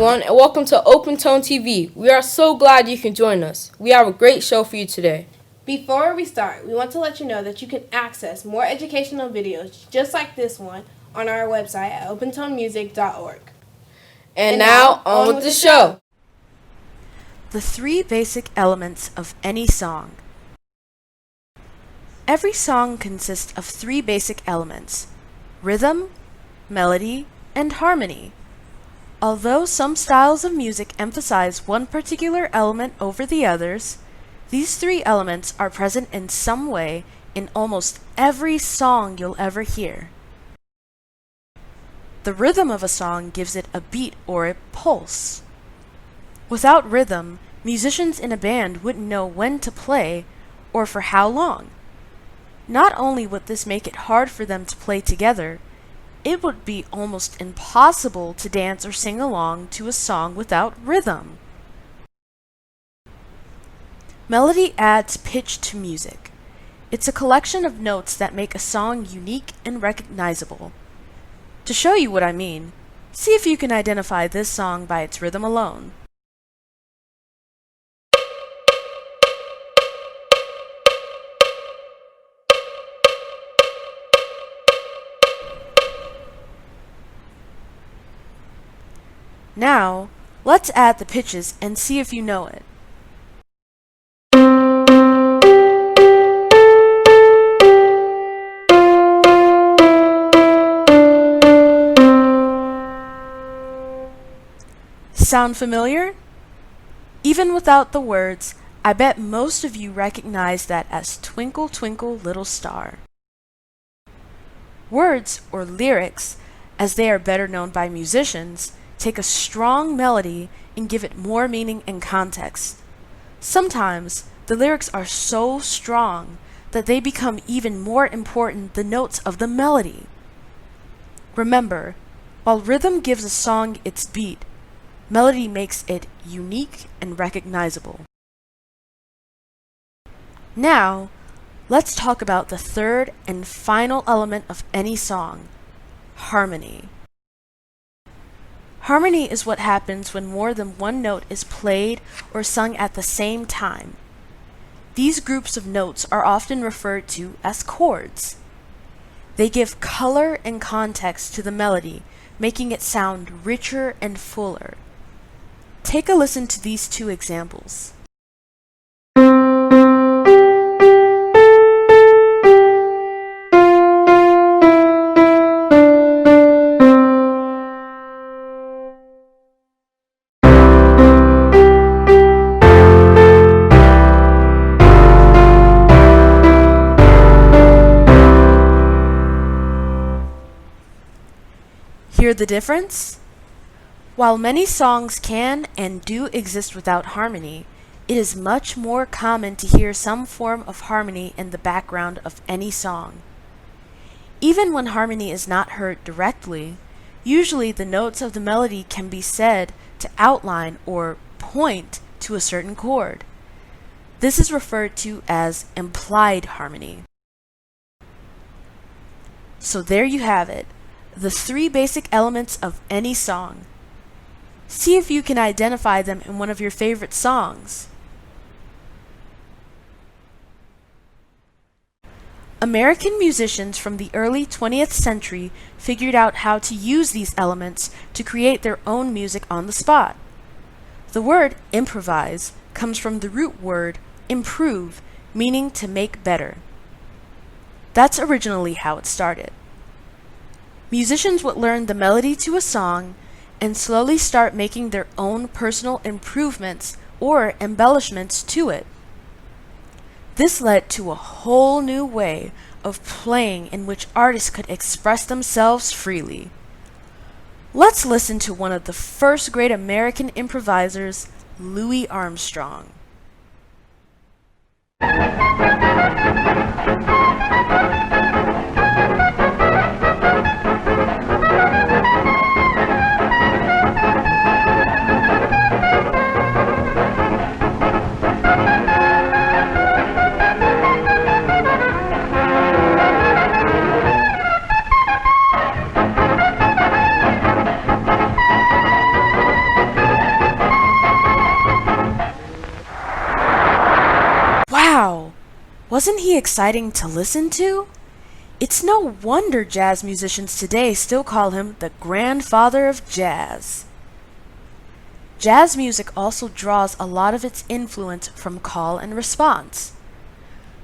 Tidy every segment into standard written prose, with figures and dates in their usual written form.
everyone, and welcome to Open Tone TV. We are so glad you can join us. We have a great show for you today. Before we start, we want to let you know that you can access more educational videos just like this one on our website at opentonemusic.org. And now, on with the show. The three basic elements of any song. Every song consists of three basic elements: rhythm, melody, and harmony. Although some styles of music emphasize one particular element over the others, these three elements are present in some way in almost every song you'll ever hear. The rhythm of a song gives it a beat or a pulse. Without rhythm, musicians in a band wouldn't know when to play or for how long. Not only would this make it hard for them to play together, it would be almost impossible to dance or sing along to a song without rhythm. Melody adds pitch to music. It's a collection of notes that make a song unique and recognizable. To show you what I mean, see if you can identify this song by its rhythm alone. Now, let's add the pitches and see if you know it. Sound familiar? Even without the words, I bet most of you recognize that as Twinkle Twinkle Little Star. Words, or lyrics, as they are better known by musicians, take a strong melody and give it more meaning and context. Sometimes, the lyrics are so strong that they become even more important than notes of the melody. Remember, while rhythm gives a song its beat, melody makes it unique and recognizable. Now, let's talk about the third and final element of any song: harmony. Harmony is what happens when more than one note is played or sung at the same time. These groups of notes are often referred to as chords. They give color and context to the melody, making it sound richer and fuller. Take a listen to these two examples. Hear the difference? While many songs can and do exist without harmony, it is much more common to hear some form of harmony in the background of any song. Even when harmony is not heard directly, usually the notes of the melody can be said to outline or point to a certain chord. This is referred to as implied harmony. So there you have it, the three basic elements of any song. See if you can identify them in one of your favorite songs. American musicians from the early 20th century figured out how to use these elements to create their own music on the spot. The word improvise comes from the root word improve, meaning to make better. That's originally how it started. Musicians would learn the melody to a song and slowly start making their own personal improvements or embellishments to it. This led to a whole new way of playing in which artists could express themselves freely. Let's listen to one of the first great American improvisers, Louis Armstrong. Wasn't he exciting to listen to? It's no wonder jazz musicians today still call him the grandfather of jazz. Jazz music also draws a lot of its influence from call and response.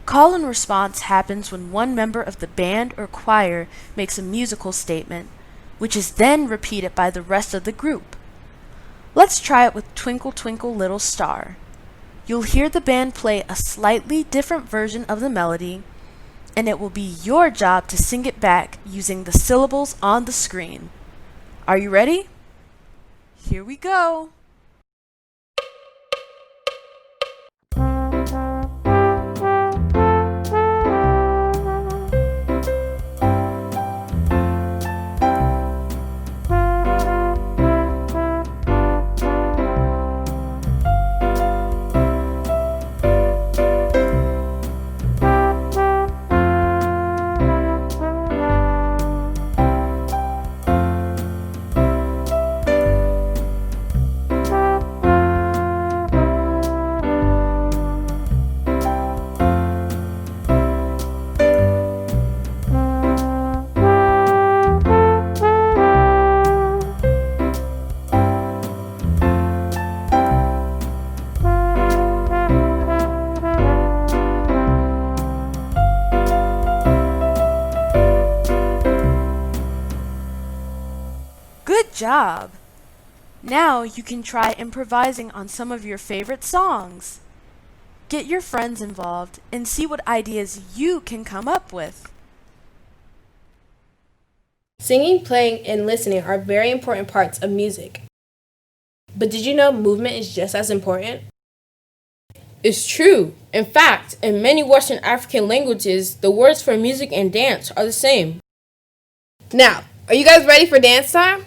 Call and response happens when one member of the band or choir makes a musical statement, which is then repeated by the rest of the group. Let's try it with Twinkle Twinkle Little Star. You'll hear the band play a slightly different version of the melody, and it will be your job to sing it back using the syllables on the screen. Are you ready? Here we go! Good job! Now you can try improvising on some of your favorite songs. Get your friends involved and see what ideas you can come up with. Singing, playing, and listening are very important parts of music. But did you know movement is just as important? It's true. In fact, in many Western African languages, the words for music and dance are the same. Now, are you guys ready for dance time?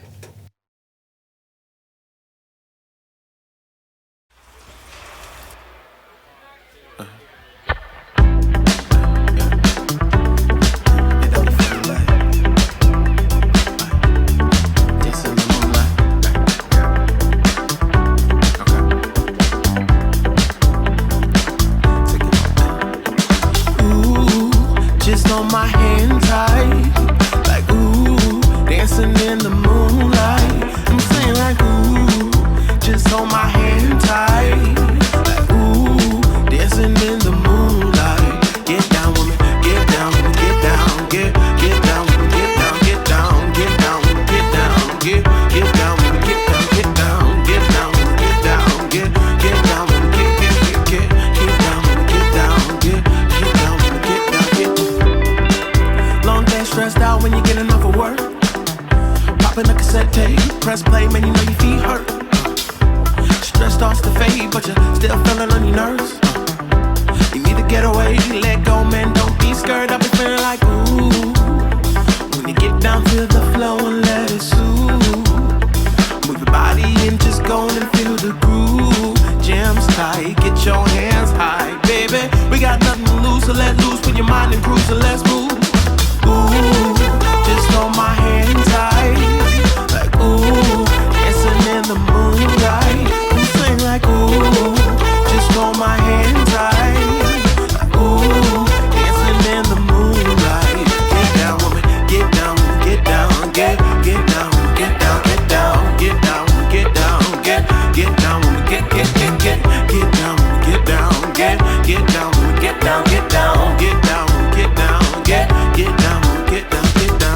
Just on my hand tight, like ooh, dancing in the moonlight. I'm saying like ooh, just on my hand tight, like ooh, dancing in the moonlight. Get down with me, get down with me, get down, get down with me, get down, get down, get down with me, get down, get down with me, get down, get down, get down with me, get down, get down with me, get down with me, get down, get down with me, get down. Long day stressed out when you get enough of work. Popping a cassette tape, press play, man, you know your feet hurt. Stress starts to fade, but you're still feeling on your nerves. You need to get away, let go, man, don't be scared. I've been feeling like ooh. When you get down to the flow and let it soothe. Move your body and just go and feel the groove. Jams tight, get your hands high, baby. We got nothing to lose, so let loose. Put your mind in cruise and let's move. Ooh, just hold my hand tight, like ooh, dancing in the moonlight. You sing like ooh, just hold my hand tight, like ooh, dancing in the moonlight. Get down with me, get down, get down, get down, get down, get down, get down, get down, get down with me, get down, get down, get down, get down, get down, get down, get down, get down, get down, get down.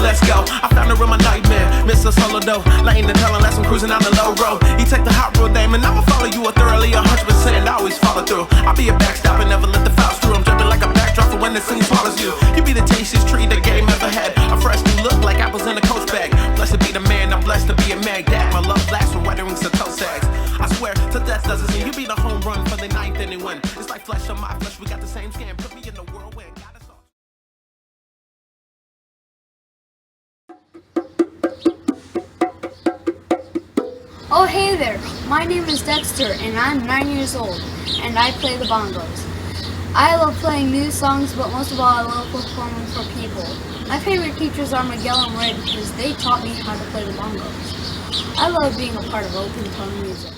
Let's go. I found her in my nightmare. Miss a solo though. Laying the telling less I'm cruising on the low road. He take the hot road, damn, and I'ma follow you a thoroughly 100%. I always follow through. I'll be a backstop and never let the fouls through. I'm dripping like a backdrop for when the scene swallows you. You be the tastiest tree the game ever had. A fresh new look like apples in a coach bag. Blessed to be the man, I'm blessed to be a mag dad. My love lasts for weathering to toe sags. I swear to death does it seem. You be the home run for the ninth inning win. It's like flesh on my flesh, we got the same skin. Put me in the whirlwind. Got us all. Oh, hey there. My name is Dexter, and I'm 9 years old, and I play the bongos. I love playing new songs, but most of all, I love performing for people. My favorite teachers are Miguel and Ray because they taught me how to play the bongos. I love being a part of Open Tone Music.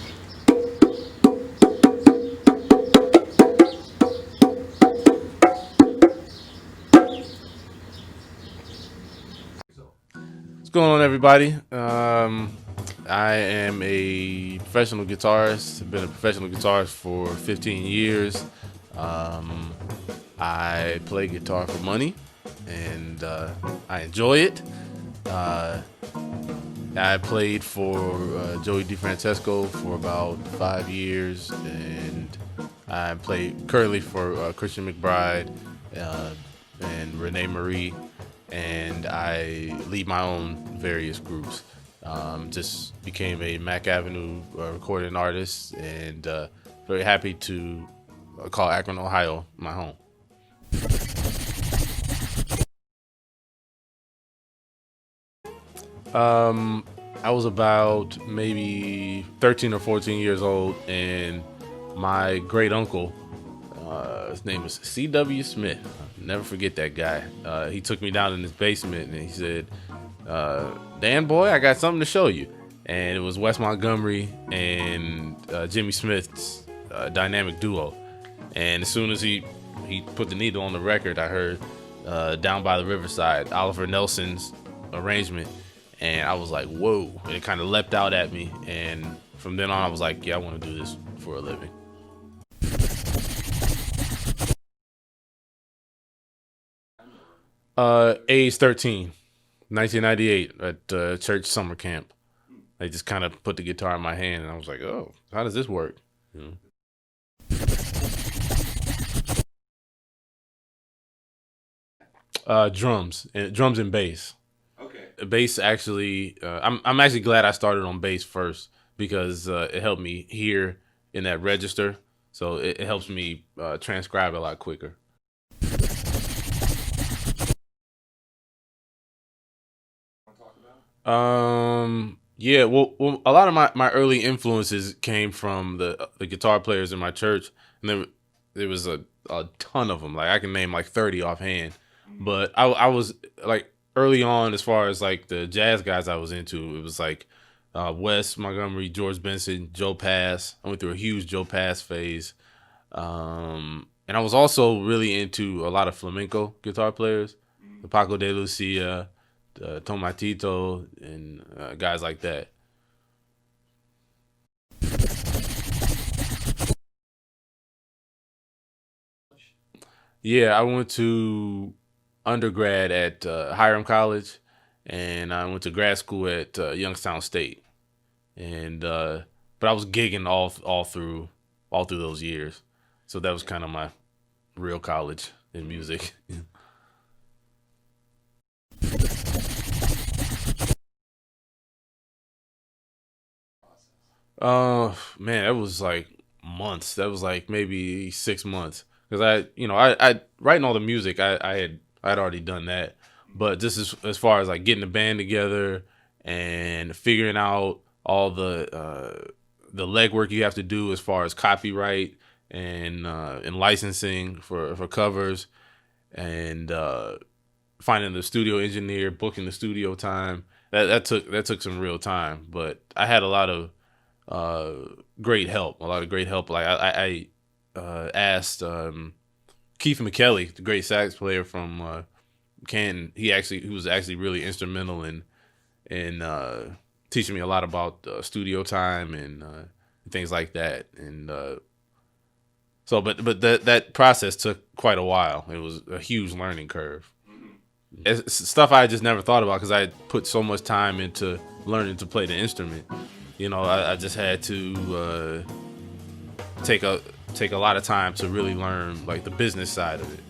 What's going on, everybody? I am a professional guitarist. I've been a professional guitarist for 15 years. I play guitar for money, and I enjoy it. I played for Joey DeFrancesco for about 5 years, and I play currently for Christian McBride and Renee Marie, and I lead my own various groups. Just became a Mac Avenue recording artist, and very happy to call Akron, Ohio, my home. I was about maybe 13 or 14 years old, and my great uncle, his name was C.W. Smith. I'll never forget that guy. He took me down in his basement, and he said, Dan boy, I got something to show you. And it was Wes Montgomery and Jimmy Smith's dynamic duo. And as soon as he put the needle on the record, I heard Down by the Riverside, Oliver Nelson's arrangement. And I was like, whoa. And it kind of leapt out at me. And from then on, I was like, yeah, I want to do this for a living. Age 13, 1998 at church summer camp. They just kind of put the guitar in my hand, and I was like, oh, how does this work? You know? Drums and bass. Okay. Bass actually, I'm actually glad I started on bass first because it helped me hear in that register, so it helps me transcribe a lot quicker. Yeah, well, a lot of my early influences came from the guitar players in my church, and there was a ton of them. Like I can name like 30 offhand, but I was like early on as far as like the jazz guys I was into. It was like Wes Montgomery, George Benson, Joe Pass. I went through a huge Joe Pass phase, and I was also really into a lot of flamenco guitar players, the Paco de Lucia, Tomatito, and guys like that. Yeah, I went to undergrad at Hiram College, and I went to grad school at Youngstown State, and but I was gigging all through those years, so that was kind of my real college in music. Man, that was like months. That was like maybe 6 months because I writing all the music. I'd already done that, but just as far as like getting the band together and figuring out all the legwork you have to do as far as copyright and licensing for covers and finding the studio engineer, booking the studio time. That took some real time, but I had a lot of great help. Like I asked Keith McKelly, the great sax player from Canton. He was actually really instrumental in teaching me a lot about studio time and things like that. And but that process took quite a while. It was a huge learning curve. It's stuff I just never thought about because I had put so much time into learning to play the instrument. I just had to take a lot of time to really learn like the business side of it.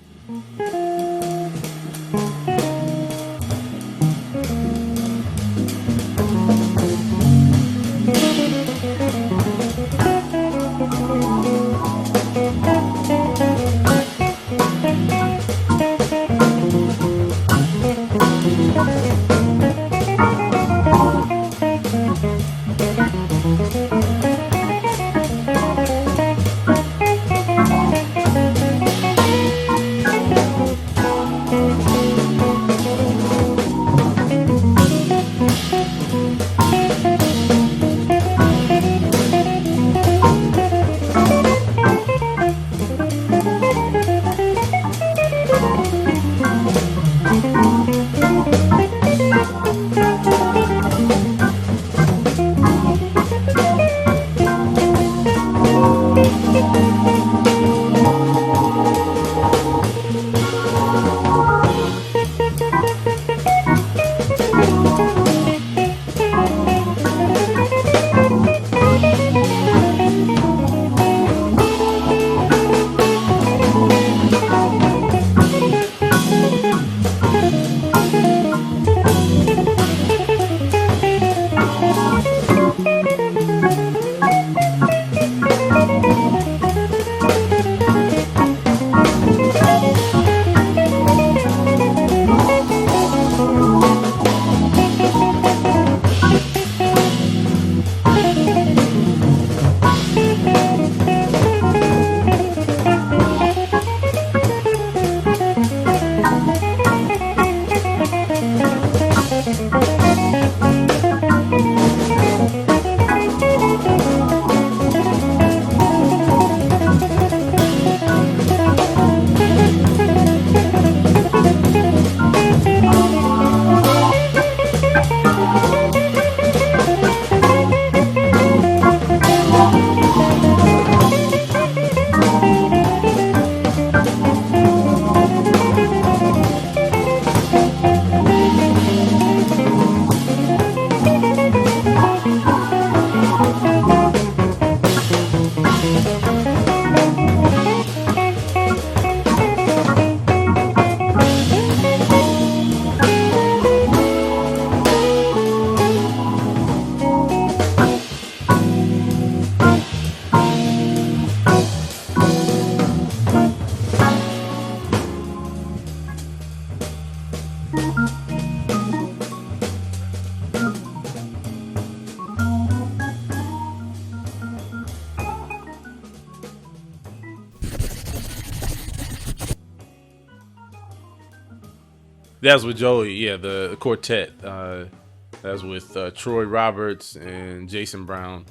That's with Joey. Yeah, the quartet. That's with Troy Roberts and Jason Brown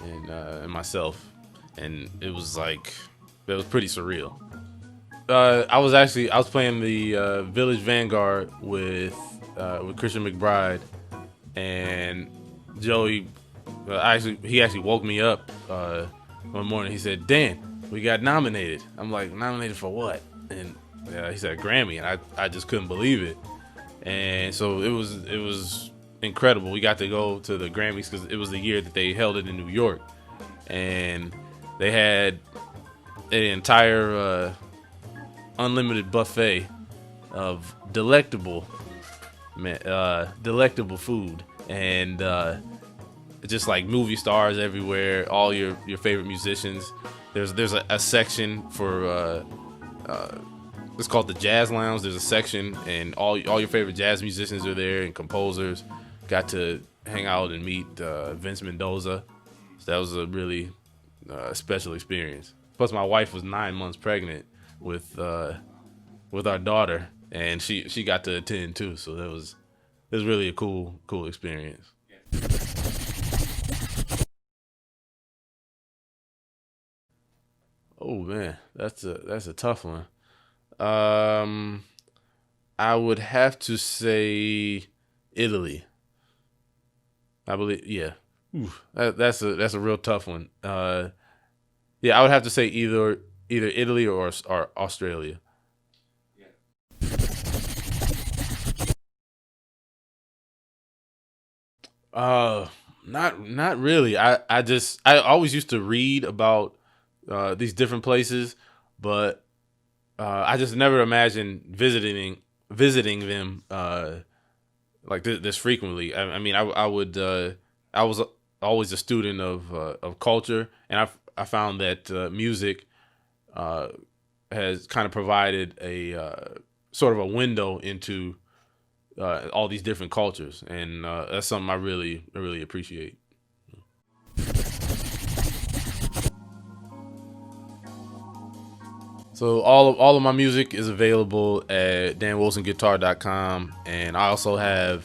and myself, and it was pretty surreal. I was playing the Village Vanguard with Christian McBride, and Joey. He actually woke me up one morning. He said, "Dan, we got nominated." I'm like, "Nominated for what?" And he said Grammy, and I just couldn't believe it. And so it was incredible. We got to go to the Grammys because it was the year that they held it in New York, and they had an entire unlimited buffet of delectable food, and just like movie stars everywhere, all your favorite musicians. There's a section for it's called the Jazz Lounge. There's a section, and all your favorite jazz musicians are there and composers. Got to hang out and meet Vince Mendoza. So that was a really special experience. Plus, my wife was 9 months pregnant with our daughter, and she got to attend too. So it was really a cool experience. Oh man, that's a tough one. I would have to say Italy. I believe, yeah. That's a real tough one. Yeah, I would have to say either Italy or Australia. Not really. I always used to read about these different places, but I just never imagined visiting them like this frequently. I mean, I would I was always a student of culture, and I found that music has kind of provided a sort of a window into all these different cultures, and that's something I really appreciate. So all of my music is available at danwilsonguitar.com, and I also have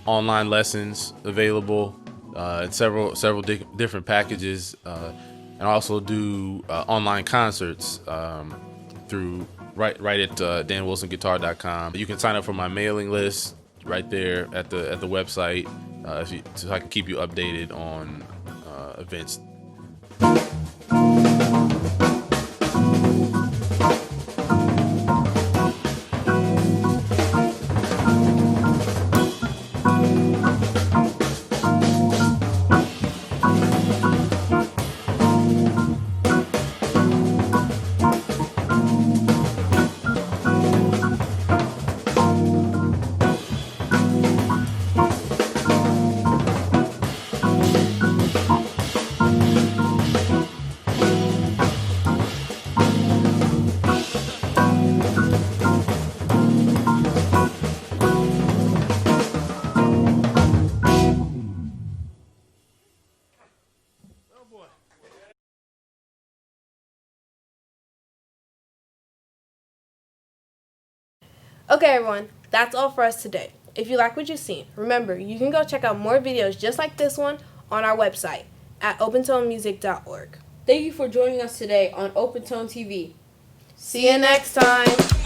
online lessons available in several different packages, and I also do online concerts through right at danwilsonguitar.com. You can sign up for my mailing list right there at the website, so I can keep you updated on events. Okay, everyone, that's all for us today. If you like what you've seen, remember, you can go check out more videos just like this one on our website at opentonemusic.org. Thank you for joining us today on Open Tone TV. See you next time.